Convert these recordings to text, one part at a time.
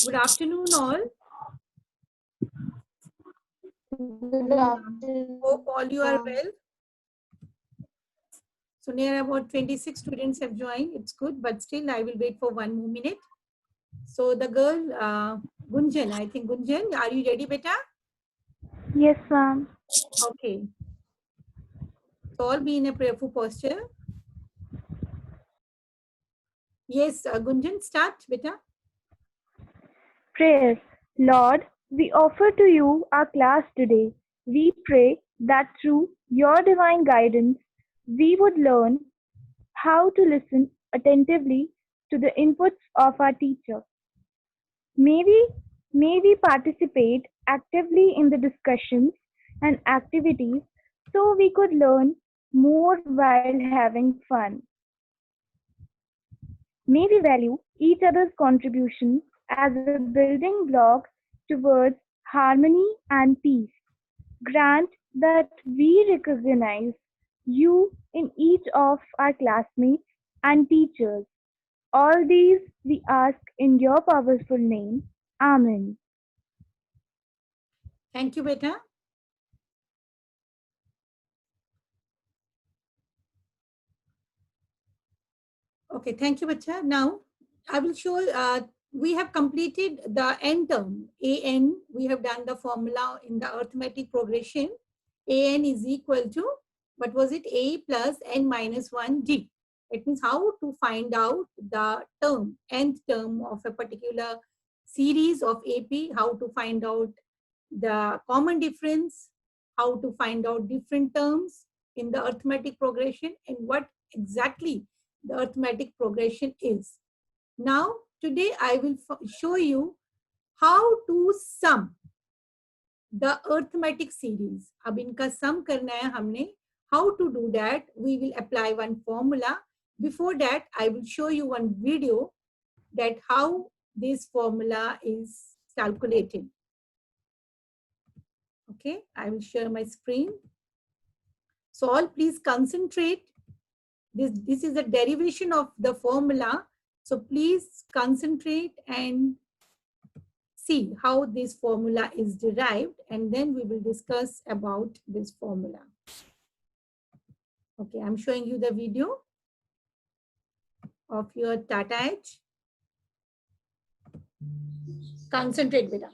Good afternoon, all. Good afternoon. Hope all you are well. So near about 26 students have joined. It's good, but still I will wait for 1 more minute. So the girl, Gunjan, I think Gunjan, are you ready, beta? Yes, ma'am. Okay. So all be in a prayerful posture. Yes, Gunjan, start, beta. Prayers. Lord, we offer to you our class today. We pray that through your divine guidance, we would learn how to listen attentively to the inputs of our teacher. May we participate actively in the discussions and activities so we could learn more while having fun. May we value each other's contribution as a building block towards harmony and peace. Grant that we recognize you in each of our classmates and teachers. All these we ask in your powerful name. Amen. Thank you, beta. Okay, thank you, Bacha. Now, I will show, we have completed the n term, an. We have done the formula in the arithmetic progression. An is equal to, what was it? A plus n minus 1d. It means how to find out the term, nth term of a particular series of AP, how to find out the common difference, how to find out different terms in the arithmetic progression, and what exactly the arithmetic progression is. Now, today I will show you how to sum the arithmetic series. अब इनका sum करना है हमने. How to do that? We will apply one formula. Before that, I will show you one video that how this formula is calculated. Okay, I will share my screen. So all please concentrate. This is a derivation of the formula. So please concentrate and see how this formula is derived, and then we will discuss about this formula. Okay, I'm showing you the video of your Tata Edge. Concentrate, beta.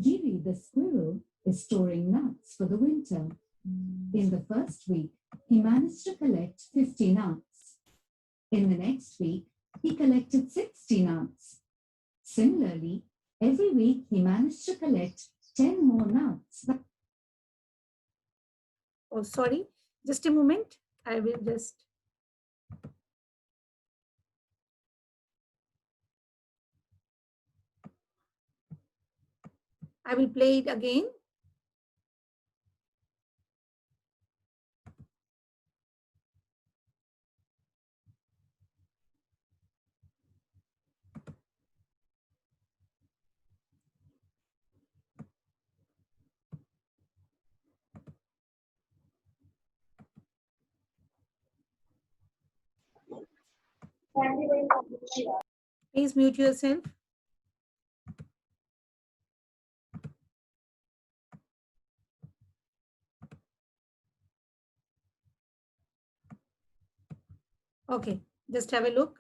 Giri the squirrel is storing nuts for the winter. In the first week, he managed to collect 50 nuts. In the next week, he collected 60 nuts. Similarly, every week he managed to collect 10 more nuts. Oh, sorry, just a moment. I will just. I will play it again. Please mute yourself. Okay, just have a look.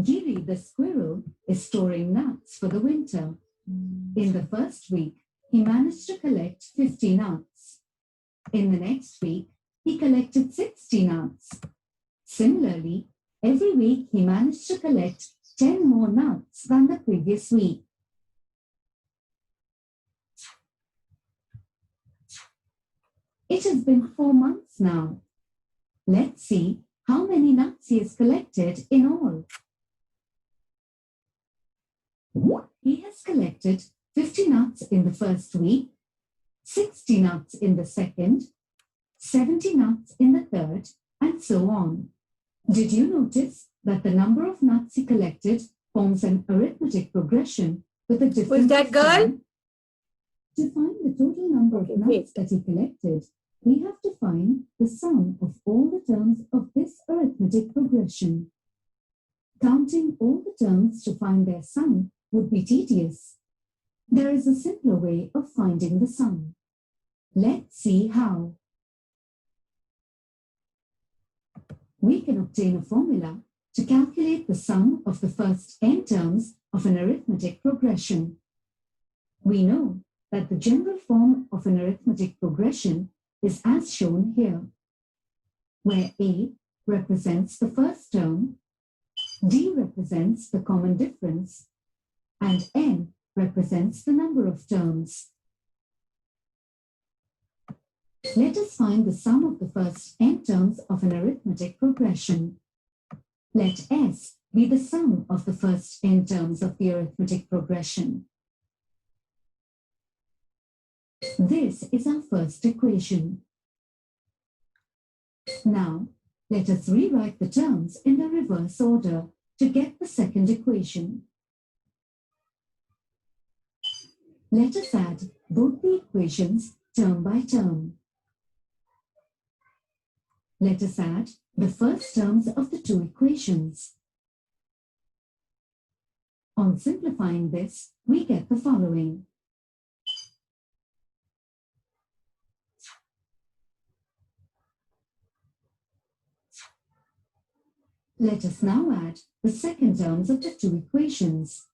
Giri the squirrel is storing nuts for the winter. In the first week, he managed to collect 50 nuts. In the next week, he collected 60 nuts. Similarly, every week he managed to collect 10 more nuts than the previous week. It has been 4 months now. Let's see how many nuts he has collected in all. He has collected 50 nuts in the first week, 60 nuts in the second, 70 nuts in the third, and so on. Did you notice that the number of nuts he collected forms an arithmetic progression with a difference? Who is that girl? To find the total number Okay, of nuts that he collected, we have to find the sum of all the terms of this arithmetic progression. Counting all the terms to find their sum would be tedious. There is a simpler way of finding the sum. Let's see how. We can obtain a formula to calculate the sum of the first n terms of an arithmetic progression. We know that the general form of an arithmetic progression is as shown here, where A represents the first term, D represents the common difference, and N represents the number of terms. Let us find the sum of the first n terms of an arithmetic progression. Let S be the sum of the first n terms of the arithmetic progression. This is our first equation. Now, let us rewrite the terms in the reverse order to get the second equation. Let us add both the equations term by term. Let us add the first terms of the two equations. On simplifying this, we get the following. Let us now add the second terms of the two equations.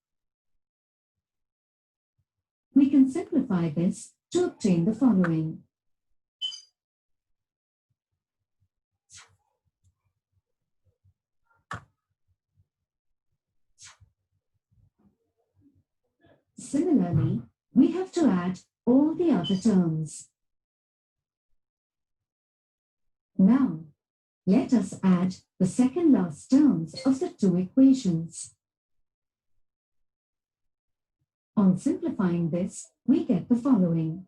We can simplify this to obtain the following. Similarly, we have to add all the other terms. Now, let us add the second last terms of the two equations. On simplifying this, we get the following.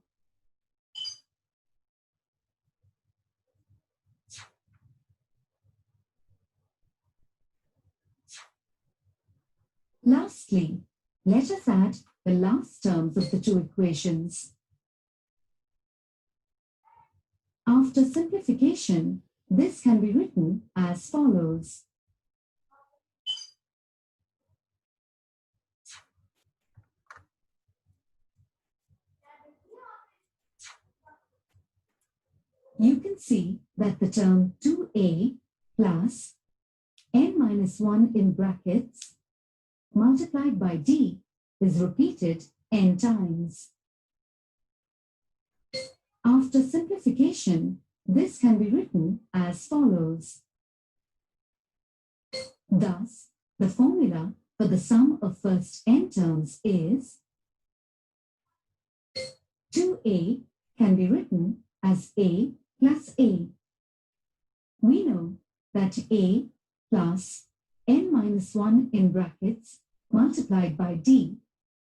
Lastly, let us add the last terms of the two equations. After simplification, this can be written as follows. You can see that the term 2a plus n minus 1 in brackets multiplied by d is repeated n times. After simplification, this can be written as follows. Thus, the formula for the sum of first n terms is 2a can be written as a plus a. We know that a plus n minus 1 in brackets multiplied by d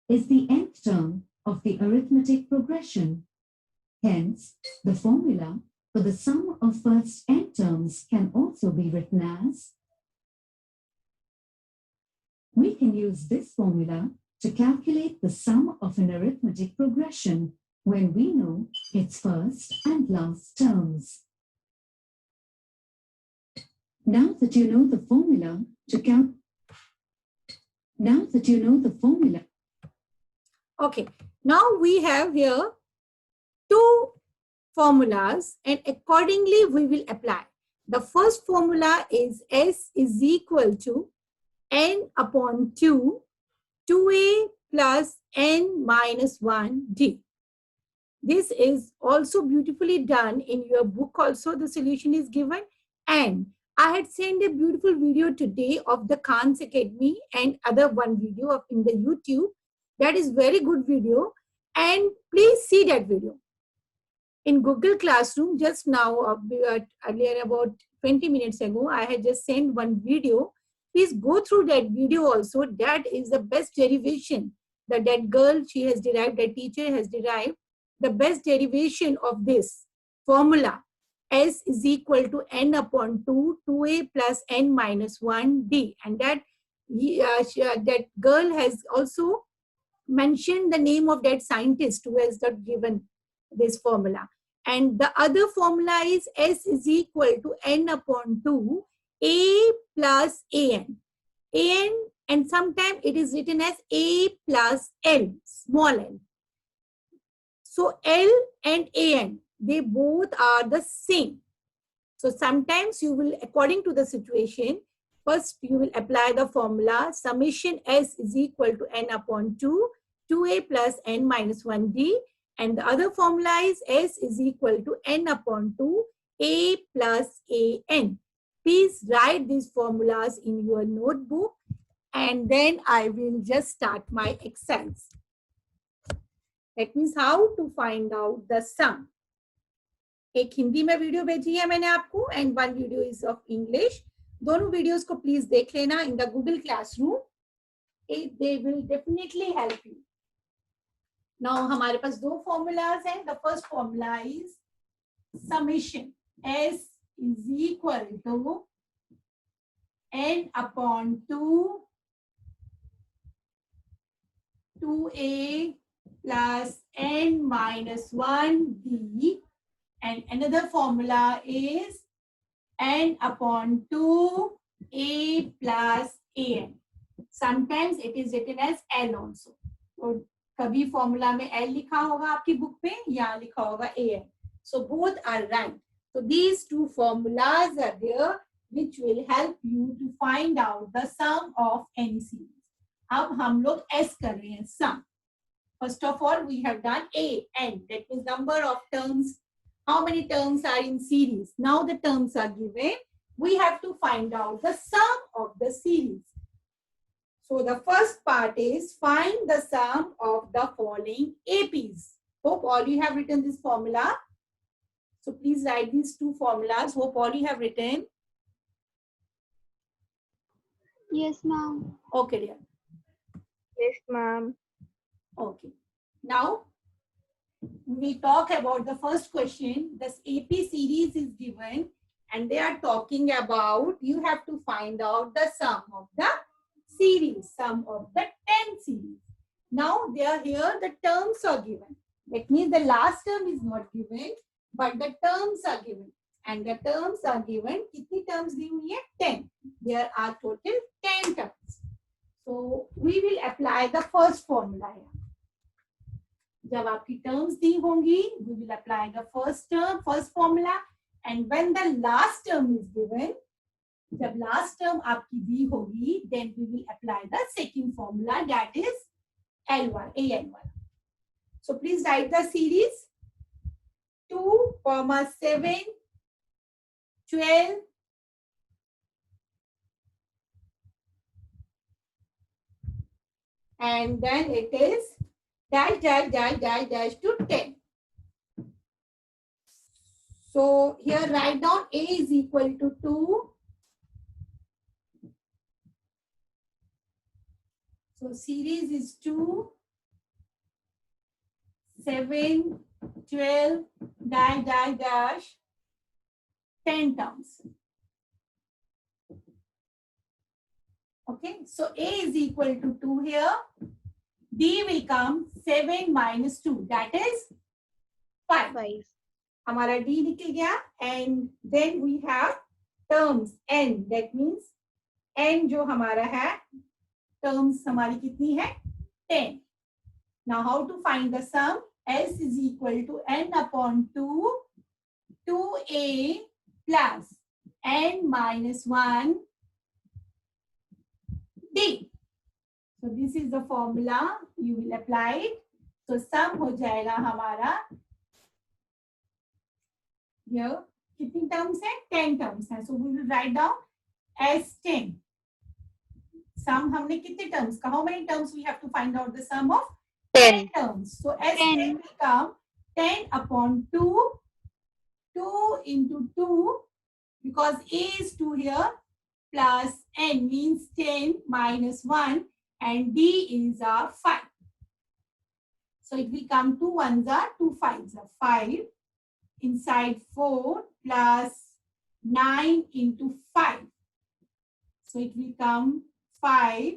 is the nth term of the arithmetic progression. Hence, the formula for the sum of first n terms can also be written as. We can use this formula to calculate the sum of an arithmetic progression when we know its first and last terms. Now that you know the formula to Okay, now we have here two formulas and accordingly we will apply. The first formula is S is equal to n upon 2, 2a plus n minus 1 d. This is also beautifully done in your book also. The solution is given, and I had sent a beautiful video today of the Khan's Academy and other one video of in the YouTube. That is very good video, and please see that video. In Google Classroom, just now, earlier about 20 minutes ago, I had just sent one video. Please go through that video also. That is the best derivation that girl, she has derived, that teacher has derived, the best derivation of this formula. S is equal to n upon 2, 2a plus n minus 1 d. And that, that girl has also mention the name of that scientist who has not given this formula. And the other formula is S is equal to N upon 2 A plus AN. AN, and sometimes it is written as A plus L, small l. So L and AN, they both are the same. So sometimes you will, according to the situation, first you will apply the formula summation S is equal to N upon 2, 2A plus N minus 1D. And the other formula is S is equal to N upon 2, A plus AN. Please write these formulas in your notebook, and then I will just start my exercise. That means how to find out the sum. एक हिंदी में video भेजी है मैंने आपको, and one video is of English. दोनों videos को please देख लेना in the Google classroom. They will definitely help you. Now हमारे पास दो फॉर्मूलाज हैं. The first formula is summation S is equal to N upon 2a plus n minus 1d. And another formula is n upon 2a plus an. Sometimes it is written as L also. So कभी formula में L लिखा होगा आपकी book पे, यहाँ लिखा होगा an. So both are right. So these two formulas are there which will help you to find out the sum of any series. अब हम लोग S कर रहे हैं, sum. First of all, we have done A, N. That means number of terms. How many terms are in series? Now the terms are given. We have to find out the sum of the series. So the first part is find the sum of the following APs. Hope all you have written this formula. So please write these two formulas. Hope all you have written. Yes, ma'am. Okay, dear. Yes, ma'am. Okay. Now we talk about the first question. This AP series is given and they are talking about you have to find out the sum of the series, sum of the 10 series. Now they are here, the terms are given. That means the last term is not given, but the terms are given. And the terms are given. कितनी terms दी हुई है? 10. There are total 10 terms. So we will apply the first formula here. जब आपकी terms दी होंगी, we will apply the first term, first formula, and when the last term is given, जब last term आपकी दी होगी, then we will apply the second formula, that is L1, AN1. So please write the series 2, 7, 12, and then it is dash, dash, dash, dash, dash to 10. So here write down A is equal to 2. So series is 2, 7, 12, dash, dash, dash, 10 terms. Okay, so A is equal to 2 here. D will come 7 minus 2, that is 5. हमारा D निकल गया, and then we have terms N, that means N जो हमारा है, terms हमारी कितनी है? 10. Now how to find the sum? S is equal to N upon 2, 2A plus N minus 1 D. So this is the formula, you will apply it. So sum हो जाएगा हमारा, here कितनी terms है? 10 terms है. So we will write down S10. Sum हमने कितने terms का? How many terms we have to find out the sum of? 10 terms. So S10 will come 10 upon 2, 2 into 2, because A is 2 here, plus N means 10 minus 1, and D is 5. So it will come 2 ones are 2 5s are 5 inside 4 plus 9 into 5. So it will come 5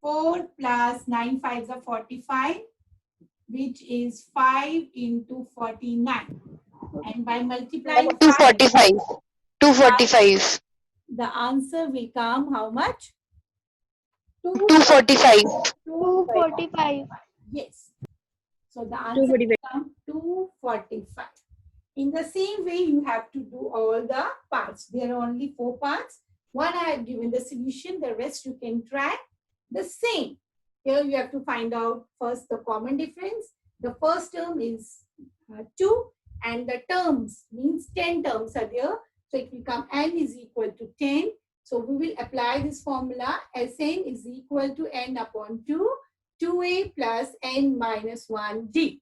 4 plus 9 5s are 45, which is 5 into 49. And by multiplying 5, 245. 245. the answer will come how much? 245. 245. Yes. So the answer will come 245. In the same way, you have to do all the parts. There are only 4 parts. One I have given the solution, the rest you can try the same. Here you have to find out first the common difference. The first term is 2 and the terms means 10 terms are there. So it will come n is equal to 10. So we will apply this formula. Sn is equal to n upon 2, 2a plus n minus 1d.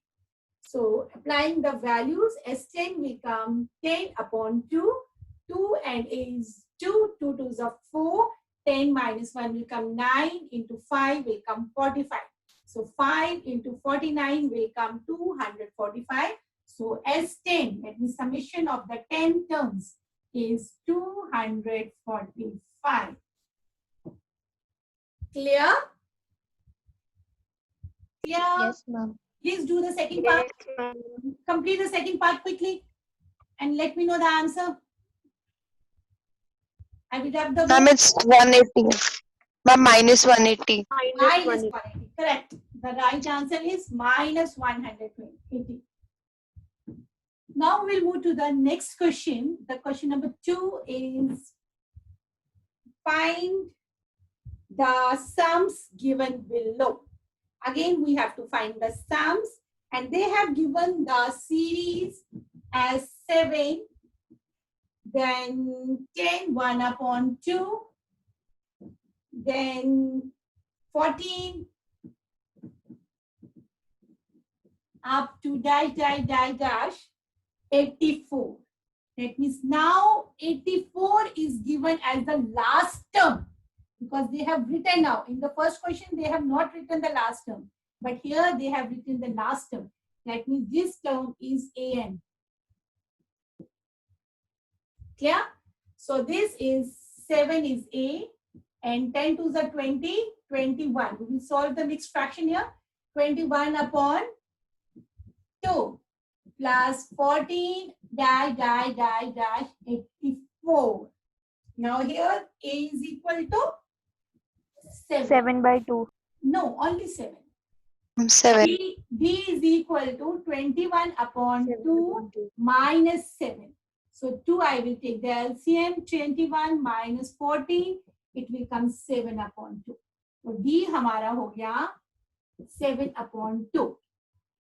So applying the values, S10 will come 10 upon 2, 2 and a is 2, 2 2s are 4, 10 minus 1 will come 9, into 5 will come 45. So 5 into 49 will come 245. So S10, that means summation of the 10 terms is 245. Clear? Clear? Yes, ma'am. Please do the second part. Complete the second part quickly and let me know the answer. I will have the Ma'am, it's 180. Ma'am, minus 180. minus 180. Correct. The right answer is minus 180. Now we'll move to the next question. The question number 2 is find the sums given below. Again, we have to find the sums and they have given the series as 7, then 10, 1 upon 2, then 14, up to dash, dash, dash, dash, 84. That means now 84 is given as the last term because they have written now. In the first question, they have not written the last term. But here they have written the last term. That means this term is an. Clear? So this is 7 is a and 10 2s are 20, 21. We will solve the mixed fraction here. 21 upon 2 plus 14 dash dash dash dash 84. Now here a is equal to 7. 7 by 2. No, only 7. 7. B is equal to 21 upon 2 minus 7. So 2 I will take the LCM, 21 minus 14, it will come 7 upon 2. So D हमारा हो गया 7 upon 2.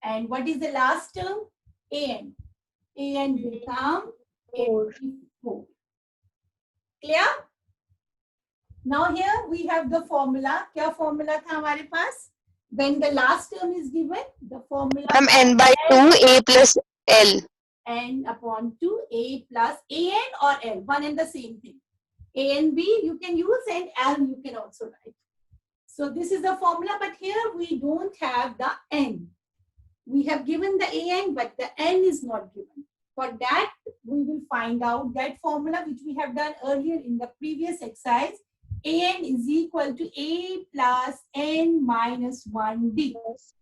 And what is the last term? AN. AN will come 84. Clear? Now here we have the formula. क्या formula था हमारे पास? When the last term is given, the formula Ma'am, n by 2, a plus l. n upon 2, a plus an or l, one and the same thing. A and b you can use and l you can also write. So this is the formula, but here we don't have the n. We have given the an, but the n is not given. For that, we will find out that formula which we have done earlier in the previous exercise. An is equal to a plus n minus 1d.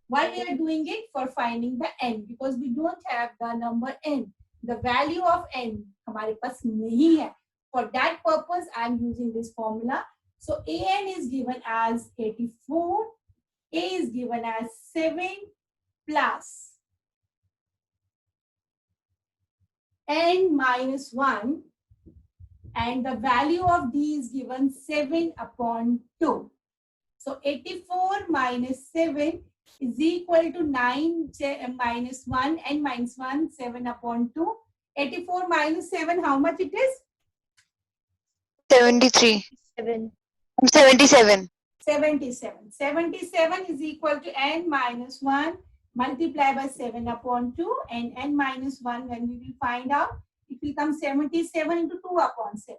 Why we are doing it? For finding the n, because we don't have the number n. The value of n हमारे पास नहीं है. For that purpose, I am using this formula. So an is given as 84, a is given as 7 plus n minus 1, and the value of d is given 7 upon 2. So 84 minus 7 is equal to 9 minus 1, n minus 1, 7 upon 2. 84 minus 7, how much it is? 73. 7. 77. 77. 77 is equal to n minus 1 multiplied by 7 upon 2, and n minus 1 when we will find out, it will come 77 into 2 upon 7.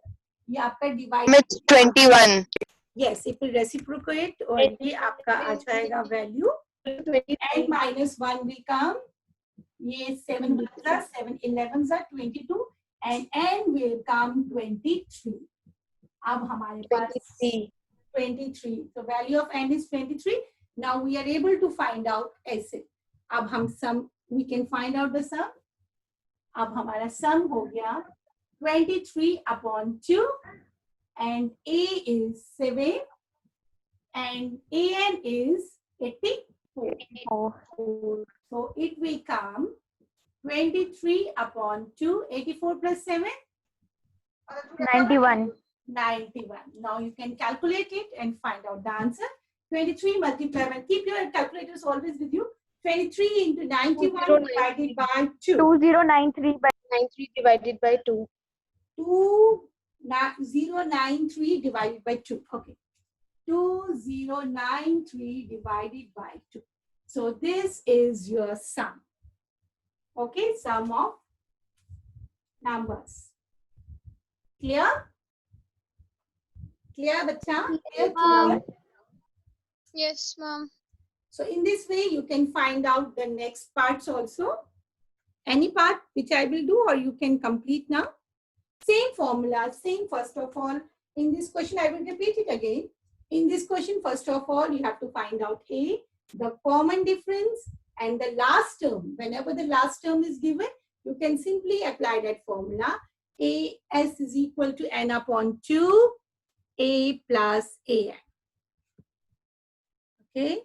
ये आपका divide. It's 21. Yes, it will reciprocate और ये आपका आ जाएगा value. n minus 1 will come. ये 7 plus 7 11s are 22 and n will come 23. अब हमारे पास 23. So value of n is 23. Now we are able to find out ऐसे. अब हम sum, we can find out the sum. अब हमारा sum हो गया 23/2 and A is 7 and AN is 84. So it will come 23/2, 84 plus 7? 91. 91. Now you can calculate it and find out the answer. 23 multiplied by, keep your calculators always with you. 23 into 91 divided by 2. 2093 by 93 divided by 2. 2093 divided by 2. Okay. 2093 divided by 2. So this is your sum. Okay, sum of numbers. Clear? Clear, bacha? Clear to all? Yes, ma'am. So in this way, you can find out the next parts also. Any part which I will do, or you can complete now. Same formula, same first of all. In this question, I will repeat it again. In this question, first of all, you have to find out A, the common difference, and the last term. Whenever the last term is given, you can simply apply that formula. AS is equal to n/2, A plus AN. Okay.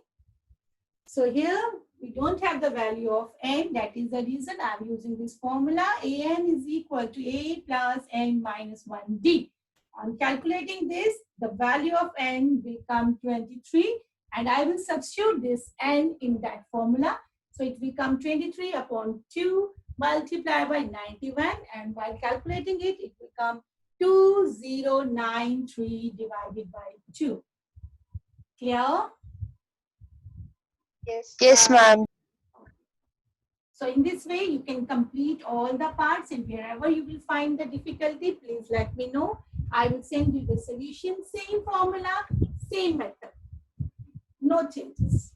So here we don't have the value of n. That is the reason I'm using this formula. AN is equal to A plus n minus 1D. On calculating this, the value of n will come 23, and I will substitute this n in that formula. So it will come 23/2 multiplied by 91, and while calculating it, it will come 2093 divided by 2. Clear? Yes, ma'am. So in this way, you can complete all the parts, and wherever you will find the difficulty, please let me know. I will send you the solution, same formula, same method. No changes.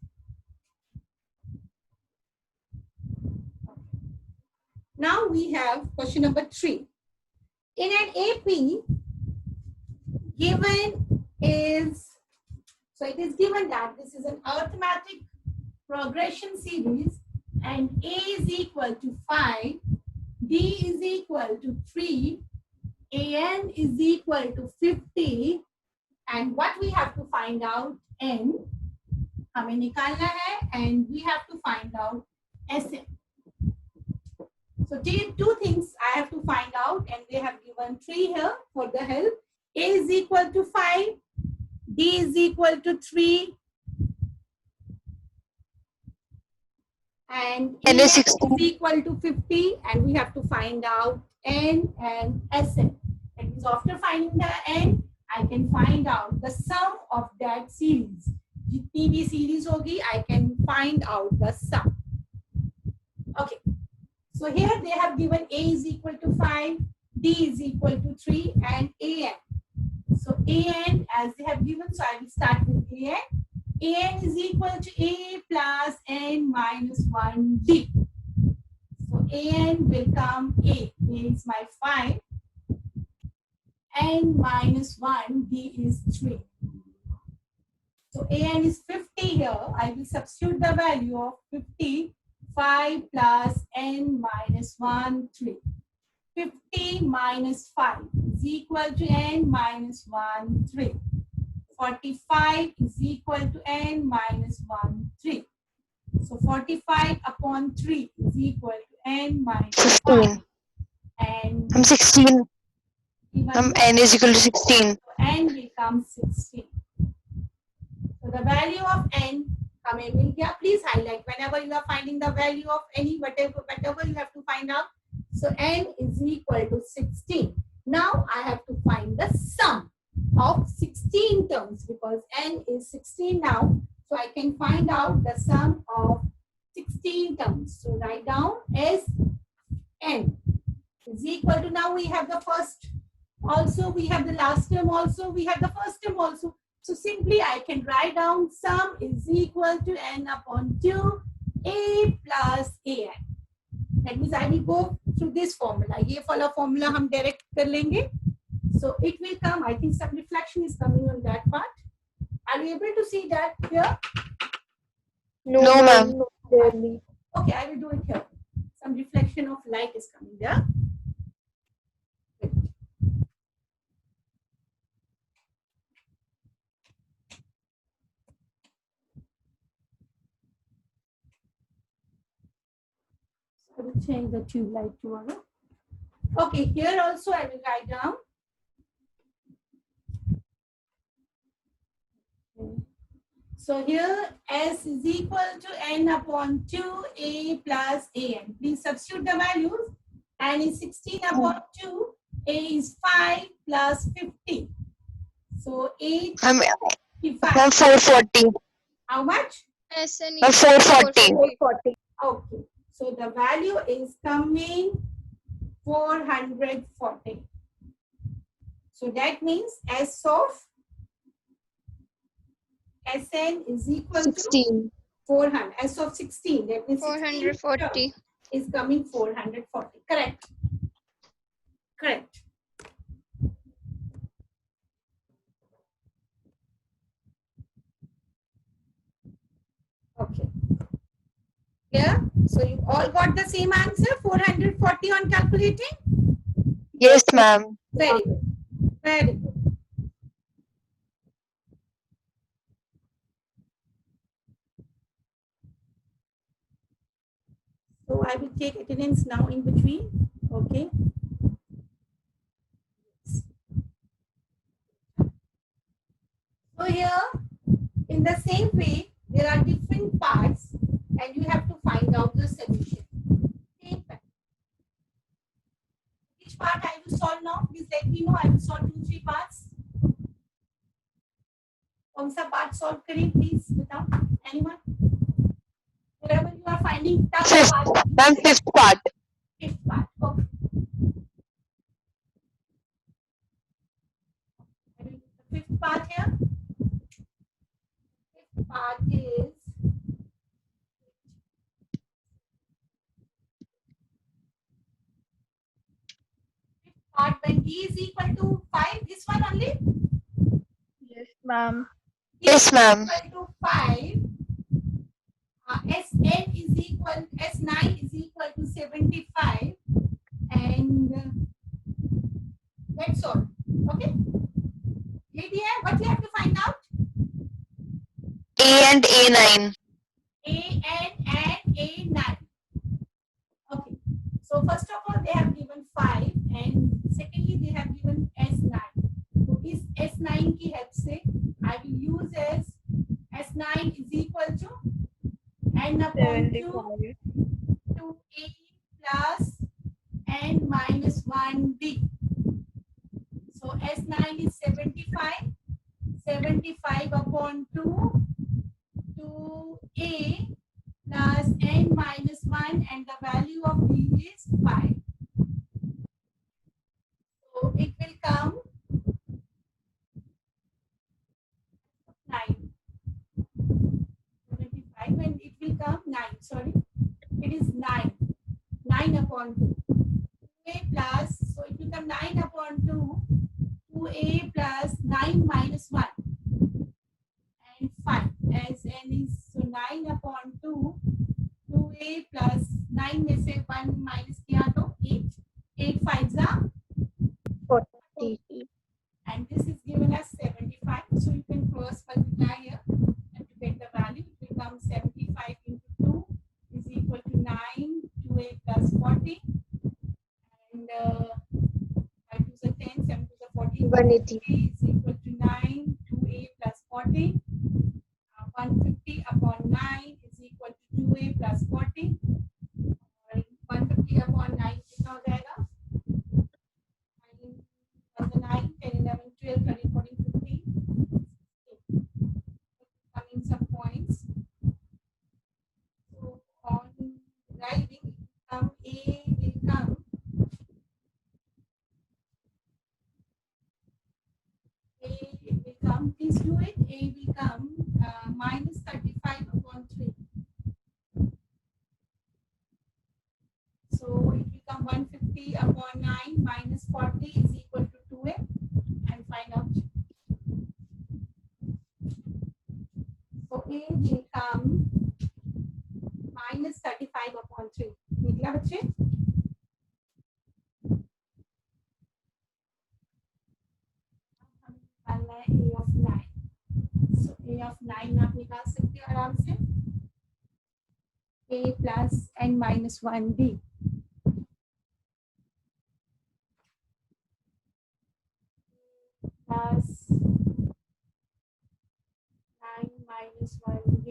Now we have question number 3. In an AP, given is, so it is given that this is an arithmetic progression series, and A is equal to 5, D is equal to 3, AN is equal to 50, and what we have to find out, N, हमें निकालना है, and we have to find out SN. So two things I have to find out, and they have given 3 here for the help. A is equal to 5, D is equal to 3, and N AN is 16. is equal to 50, and we have to find out N and SN. That means after finding the N, I can find out the sum of that series. जितनी भी series होगी, I can find out the sum. Okay. So here they have given A is equal to 5, D is equal to 3, and AN. So AN, as they have given, so I will start with AN. AN is equal to A plus N minus 1D. So AN will come A. A is my 5. N minus 1, D is 3. So AN is 50 here. I will substitute the value of 50. 5 plus N minus 1, 3. 50 minus 5 is equal to N minus 1, 3. 45 is equal to N minus 1, 3. So 45/3 is equal to N minus 15. 1. And I'm 16. even N is equal to 16. N becomes 16. So the value of N, हमें मिल गया. Please highlight whenever you are finding the value of any whatever you have to find out. So N is equal to 16. Now I have to find the sum of 16 terms because N is 16 now. So I can find out the sum of 16 terms. So write down S N is equal to, now we have the first also, we have the last term also, we have the first term also. So simply I can write down sum is equal to N/2 A plus AN. That means I will go through this formula. ये वाला formula हम direct कर लेंगे. So it will come, I think some reflection is coming on that part. Are you able to see that here? No, ma'am. Clearly. Okay, I will do it here. Some reflection of light is coming there. Good. I will change the tube light tomorrow. Okay, here also I will write down. Okay. So here S is equal to N upon 2A plus AN. Please substitute the values. N is 16 upon 2. A is 5 plus 50. So 8, I'm 55. 440. How much? SN I'm is 440. 440. Okay. So the value is coming 440. So that means S of Sn is equal to 16. 400. S of 16. That means 16 440. is coming 440. Correct. Correct. Okay. Yeah. So you all got the same answer, 440 on calculating? Yes, ma'am. Very good. Very good. So I will take attendance now in between. Okay. So here, in the same way, there are different parts and you have to find out the solution. Same pattern. Which part I will solve now? Please let me know. I will solve 2-3 parts. कौन सा part solve करें? Please, without anyone. Wherever you are finding tough Fifth. part. Ma'am, fifth part. Fifth part. Okay. I will do the fifth part here. Fifth part is part when D is equal to 5. This one only. Yes, ma'am. Yes, ma'am. Equal to 5. Sn is equal, S9 is equal to 75, and that's all. Okay. Lydia, what you have to find out? A and A9. An and A9. Okay. So first of all, they have given 5, and secondly, they have given S9. So is S9 की help से I will use as S9 is equal to N upon 2 to A plus N minus 1B. So S9 is 75. 75 upon 2 to A plus N minus 1, and the value of B is 5. So it will come 9. 75, and it will come 9. Sorry, it is 9. 9 upon 2. 2A plus, so it will come 9 upon 2. 2A plus 9 minus 1. And 5. As N is, so 9 upon 2. 2A plus 9 में से 1 minus किया तो 8. 8 5s are 40. and this is given as 75. So you can cross multiply here and to get the value. It will come 75 into 2 is equal to 9. 2A plus 40. And 5 to the 10, 7 to the 40. 180. Is equal to 9. 2A plus 40. 150 upon 9 is equal to 2A plus 40. और 150 upon 9 कितना हो जाएगा? 9, 10, 11, 12, 13, 14, 15. Coming some points. So on writing, A will come. Please do it. A will come minus 35 upon 3. So it will come 150 upon 9 minus 40 is equal to 2A, and find out. -35/3 निकला बच्चे? निकालना है a of 9. So a of 9 आप निकाल सकते हो आराम से. a plus n minus 1b. Plus 9 minus 1b.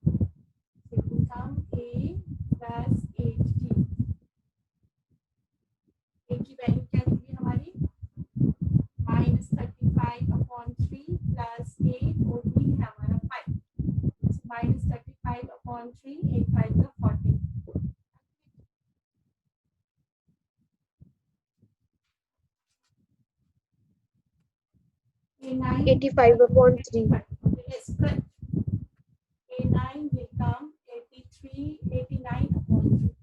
So it will become a plus 8d. a की वैल्यू क्या होगी हमारी? -35/3 plus 8 और b है हमारा 5. So -35/3, 8 5 का 40. A9 85/3. Yes, correct. A9 will come 89/3.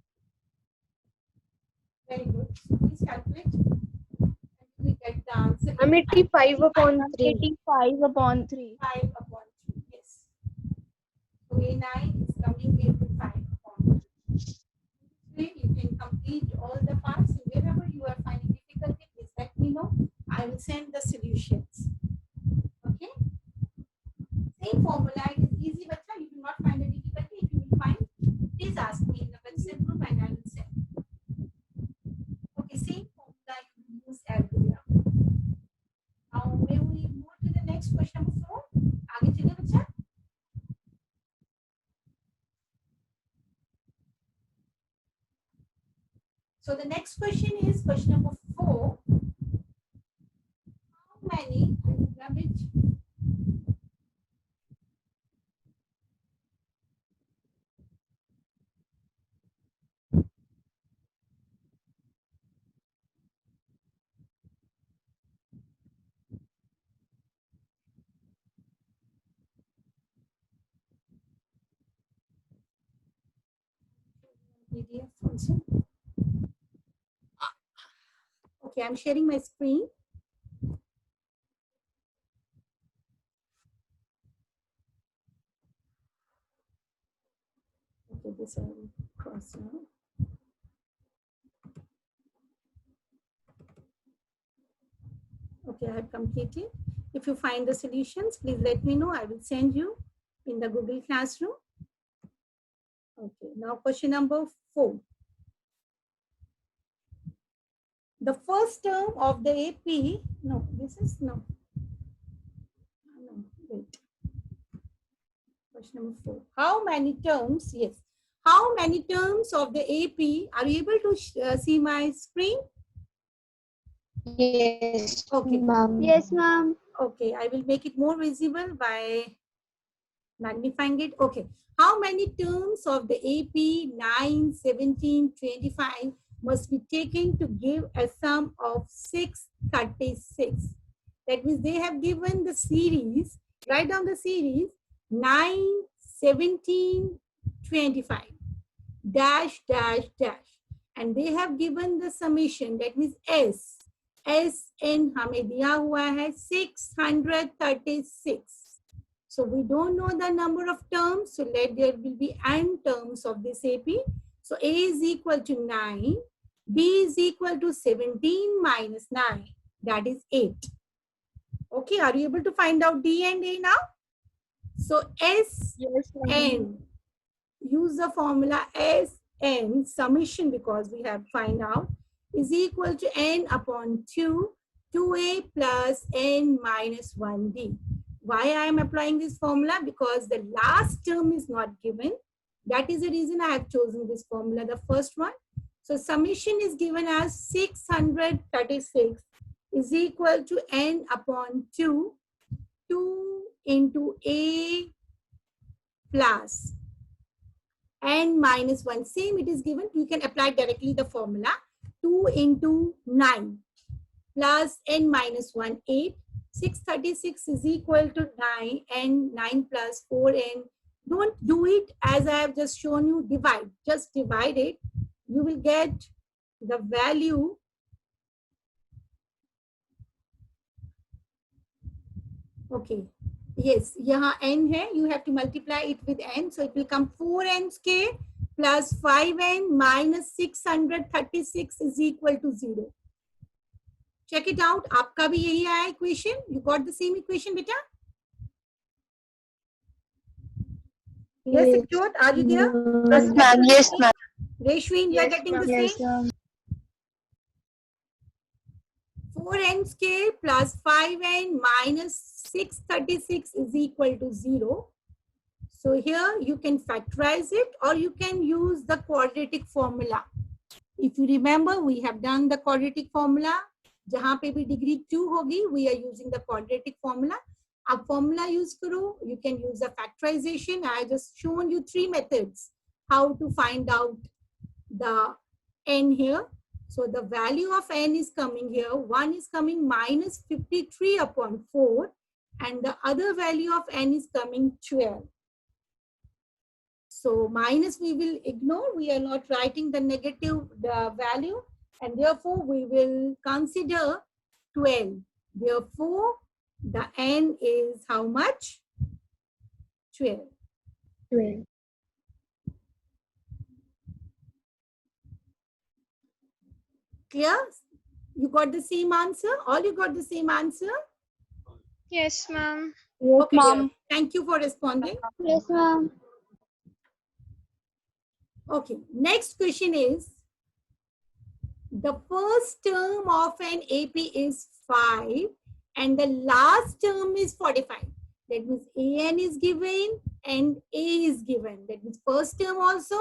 Very good. So please calculate. And we get the answer. I'm 85/3. 85/3. 5/3. Yes. So A9 is coming 85/3. You can complete all the parts. And wherever you are finding difficulty, please let me know. I will send the solutions. Okay. Same formula. It is easy, but you will not find a difficulty. If you will find, please ask me in the WhatsApp group and I will send. Okay, same formula you will use everywhere. Now, may we move to the next question number 4? आगे चलिए बच्चा. So the next question is question number 4. How many? I will grab it. PDF also. Okay, I'm sharing my screen. Okay, this I will cross now. Okay, I have completed. If you find the solutions, please let me know. I will send you in the Google Classroom. Okay, now question number 4. The first term of the AP, no, this is no, wait. Question number 4. How many terms, yes. How many terms of the AP, are you able to see my screen? Yes, Okay. ma'am. Yes, ma'am. Okay, I will make it more visible by magnifying it. Okay. How many terms of the AP 9, 17, 25 must be taken to give a sum of 636? That means they have given the series, write down the series 9, 17, 25, dash, dash, dash. And they have given the summation, that means SN हमें दिया हुआ है 636. So we don't know the number of terms. So there will be n terms of this AP. So A is equal to 9. B is equal to 17 minus 9. That is 8. Okay, are you able to find out D and A now? So Yes, ma'am. SN. Use the formula SN summation because we have find out is equal to n upon 2, 2A plus n minus 1D. Why I am applying this formula? Because the last term is not given. That is the reason I have chosen this formula, the first one. So summation is given as 636 is equal to n upon 2, 2 into A plus n minus 1. Same it is given. You can apply directly the formula. 2 into 9 plus n minus 1, 8. 636 is equal to 9 and 9 plus 4n. Don't do it as I have just shown you. Divide. Just divide it. You will get the value. Okay. Yes, यहाँ n है. You have to multiply it with n. So it will come 4n square plus 5n minus 636 is equal to 0. Check it out. आपका भी यही आया equation. You got the same equation, beta? Yes, Ekjot, are you there? Yes, ma'am. Yes, ma'am. Reshwin, you are getting the Yes, same? 4n square plus 5n minus 636 is equal to 0. So here you can factorize it or you can use the quadratic formula. If you remember, we have done the quadratic formula. जहाँ पे भी degree 2 होगी, we are using the quadratic formula. आप formula use करो, you can use the factorization. I just shown you 3 methods how to find out the n here. So the value of n is coming here. One is coming minus 53 upon 4 and the other value of n is coming 12. So minus we will ignore. We are not writing the negative value and therefore we will consider 12. Therefore the n is how much? 12. 12. Clear? You got the same answer? All you got the same answer? Yes, ma'am. Yes, Okay, ma'am. dear. Thank you for responding. Yes, ma'am. Okay, next question is, the first term of an AP is 5 and the last term is 45. That means AN is given and A is given. That means first term also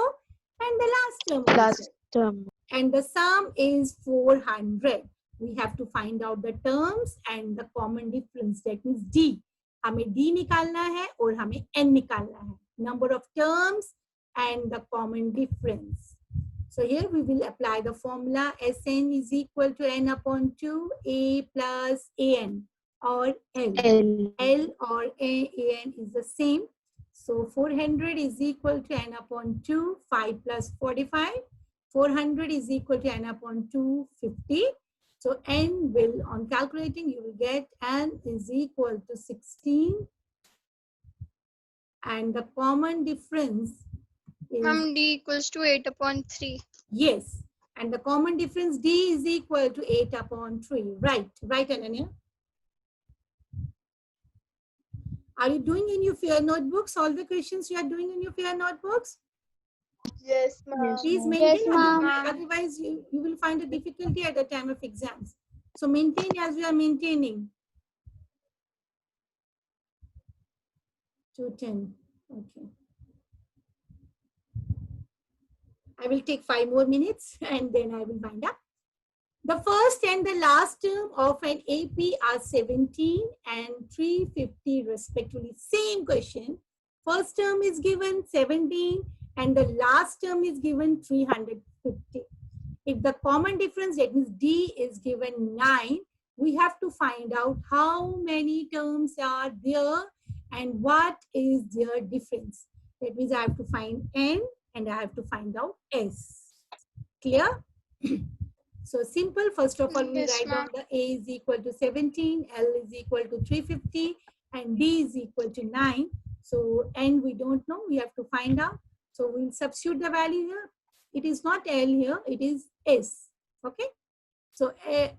and the last term also. Last term. And the sum is 400. We have to find out the terms and the common difference. That means D. हमें D निकालना है और हमें N निकालना है. Number of terms and the common difference. So here we will apply the formula Sn is equal to n upon 2 A plus An or L. L. L or An is the same. So 400 is equal to n upon 2, 5 plus 45. 400 is equal to n upon 2, 50. So n will, on calculating, you will get n is equal to 16. And the common difference is, Ma'am, D equals to 8 upon 3. yes. And the common difference D is equal to 8 upon 3. Right, right, Ananya? Are you doing in your fair notebooks? All the questions you are doing in your fair notebooks? Yes, ma'am. Please maintain, Yes, ma'am. otherwise you will find a difficulty at the time of exams. So maintain as we are maintaining. 210. Okay. I will take 5 more minutes and then I will wind up. The first and the last term of an AP are 17 and 350 respectively. Same question. First term is given 17 and the last term is given 350. If the common difference, that means D, is given 9, we have to find out how many terms are there and what is their difference. That means I have to find N and I have to find out S. Clear? So simple. First of all, we Yes, write down ma'am. the A is equal to 17, L is equal to 350, and D is equal to 9. So N we don't know. We have to find out. So we'll substitute the value here. It is not L here. It is S. Okay. So A,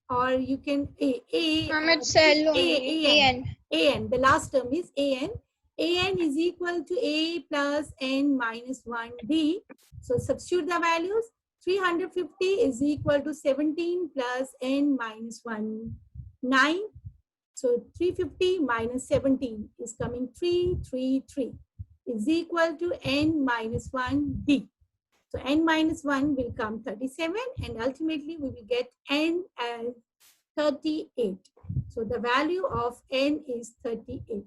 or you can A. Ma'am, it's L only. AN. AN. AN. The last term is AN. AN is equal to A plus N minus 1D. So substitute the values. 350 is equal to 17 plus N minus 1, 9. So 350 minus 17 is coming 333 is equal to N minus 1D. So N minus 1 will come 37 and ultimately we will get N as 38. So the value of N is 38.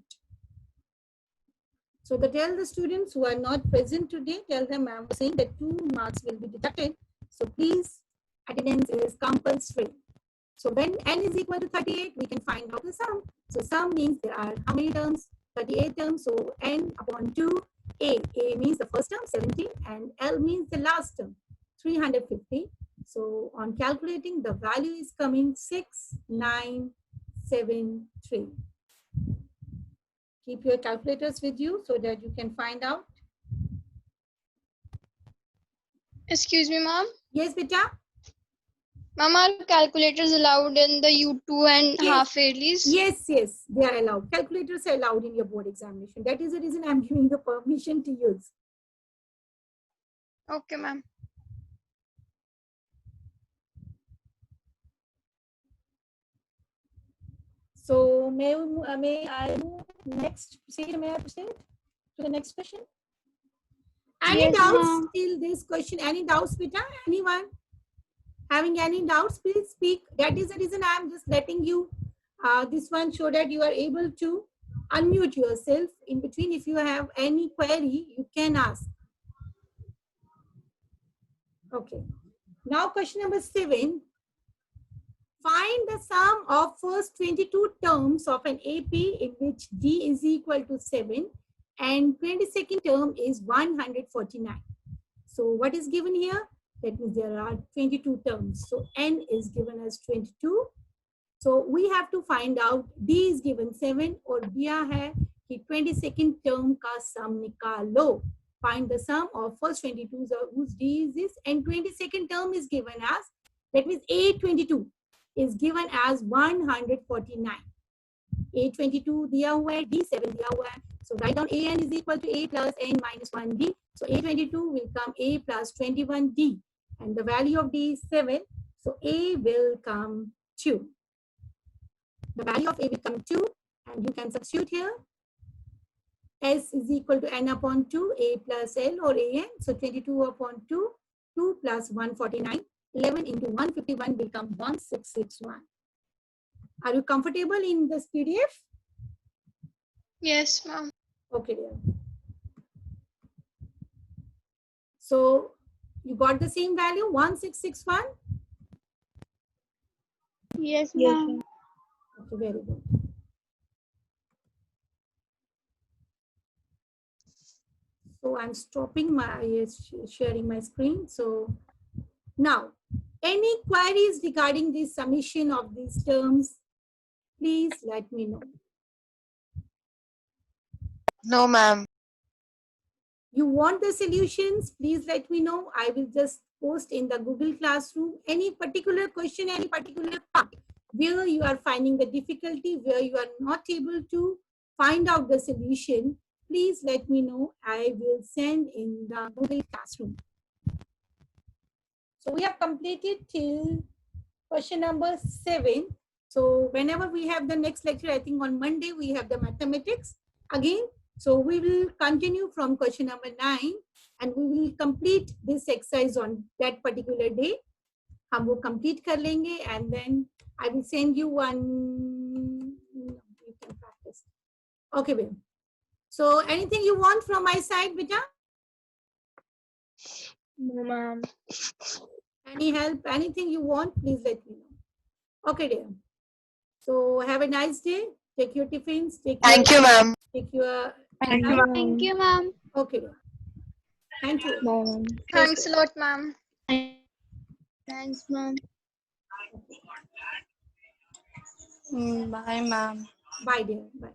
So tell the students who are not present today, tell them I'm saying that 2 marks will be deducted. So please, attendance is compulsory. So when N is equal to 38, we can find out the sum. So sum means there are how many terms? 38 terms. So N upon 2, A. A means the first term, 17, and L means the last term, 350. So on calculating, the value is coming 6973. Keep your calculators with you so that you can find out. Excuse me, ma'am. Yes, beta. Ma'am, are calculators allowed in the U2 and Yes. half yearlies? Yes, yes, they are allowed. Calculators are allowed in your board examination. That is the reason I'm giving the permission to use. Okay, ma'am. So may I move next? May I proceed to the next question? Any Yes, doubts ma'am. till this question? Any doubts, beta? Anyone having any doubts? Please speak. That is the reason I'm just letting you this one so that you are able to unmute yourself in between. If you have any query, you can ask. Okay. Now question number 7. Find the sum of first 22 terms of an AP in which D is equal to 7 and 22nd term is 149. So what is given here? That means there are 22 terms. So N is given as 22. So we have to find out D is given 7 और दिया है कि 22nd term का sum निकालो. Find the sum of first 22 whose D is this and 22nd term is given as, that means A22 is given as 149. A22 दिया हुआ है, D7 दिया हुआ है. So write down AN is equal to A plus N minus 1D. So A22 will come A plus 21D. And the value of D is 7. So A will come 2. The value of A will come 2. And you can substitute here. S is equal to N upon 2, A plus L or AN. So 22 upon 2, 2 plus 149. 11 into 151 will come 1661. Are you comfortable in this PDF? Yes, ma'am. Okay, dear. So you got the same value, 1661? Yes, Yes, ma'am. ma'am. Okay, very good. So I'm stopping my sharing my screen. So now, any queries regarding the summation of these terms, please let me know. No, ma'am. You want the solutions, please let me know. I will just post in the Google Classroom any particular question, any particular part where you are finding the difficulty, where you are not able to find out the solution. Please let me know. I will send in the Google Classroom. So we have completed till question number 7. So whenever we have the next lecture, I think on Monday, we have the mathematics again. So we will continue from question number 9 and we will complete this exercise on that particular day. हम वो complete कर लेंगे and then I will send you one, you can practice. Okay, babe. So anything you want from my side, beta? No, ma'am. Any help, anything you want, please let me know. Okay, dear. So have a nice day. Take your tiffins. Thank you, ma'am. Take your. Thank you, ma'am. Thank you, ma'am. Okay, dear. Thank you. Bye, ma'am. Thanks a lot, ma'am. Thanks, ma'am. Bye, ma'am. Bye, dear. Bye.